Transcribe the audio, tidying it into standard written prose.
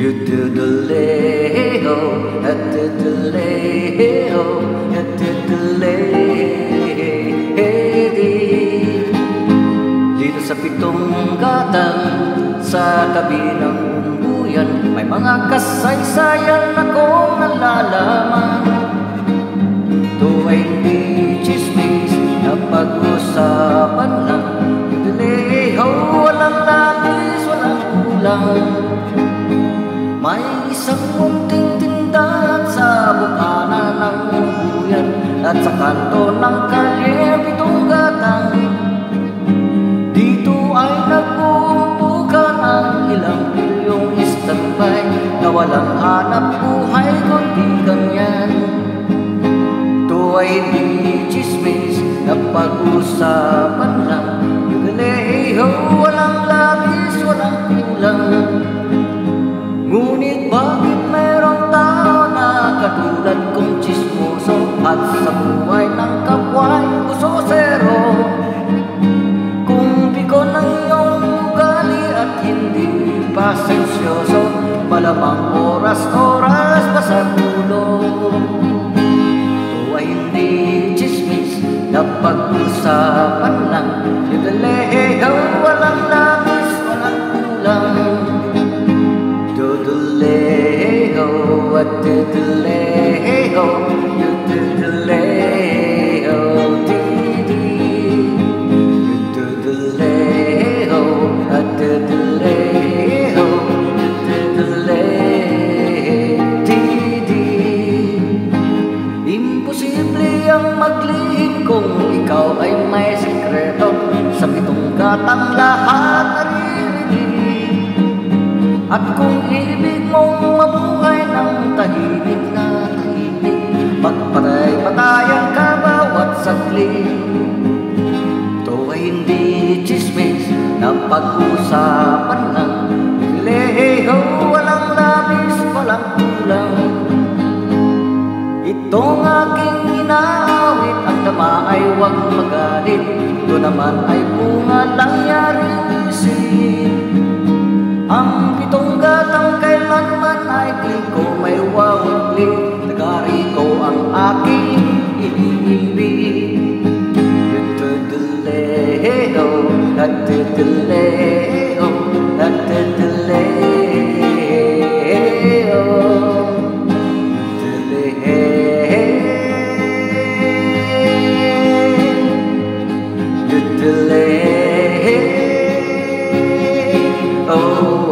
Yududuleo, atuduleo, atuduledi. Dito sa pitong gatang sa tabi ng umbuyan, may mga kasaysayan akong nalalaman. Ito ay hindi chismis na pag-usapan lang. Yuduleo, walang labis, walang kulang. May isang munting tindahan sa bukana ng umbuyan, at sa kanto ng kalye pitong gatang. Dito ay nag-uumpukan ang ilang bilyong standby na walang hanap buhay kundi ganyan. Ito ay di chismis na pag-usapan lang. Yuduleo, walang labis, walang kulang. Ngunit bakit mayroong tao na katulad kong chismoso at sa buhay ng kapwa pusosero? Kung pikon ng iyong ugali at hindi pasensyoso, malamang oras-oras pa sa gulo. Ito ay hindi chismis na pag-usapan lang. Yuduleo, walang labis, walang kulang. Yuduleo, atuduleo, yuduleo, didi. Yuduleo, atuduleo, yuduleo, didi. Imposible ang maglihim kung ikaw ay may sikreto. Sa pitong gatang lahat naririnig. At kung ibig mong mabuhay ng tahimik na tahimik, magpatay-patayan ka bawat saglit. Ito ay hindi chismis na pag-usapan lang. Yuduleo, walang labis, walang kulang. Itong aking inaawit, ang dama ay huwag magalit. Ito naman ay bunga lang yaring isip. Ang pitong gatang kailanman ay di ko may wawaglit. Nagari ko ang aking iniibig. Yuduleo, atuduleo, atuduleo, yuduleo, yuduleo. Oh,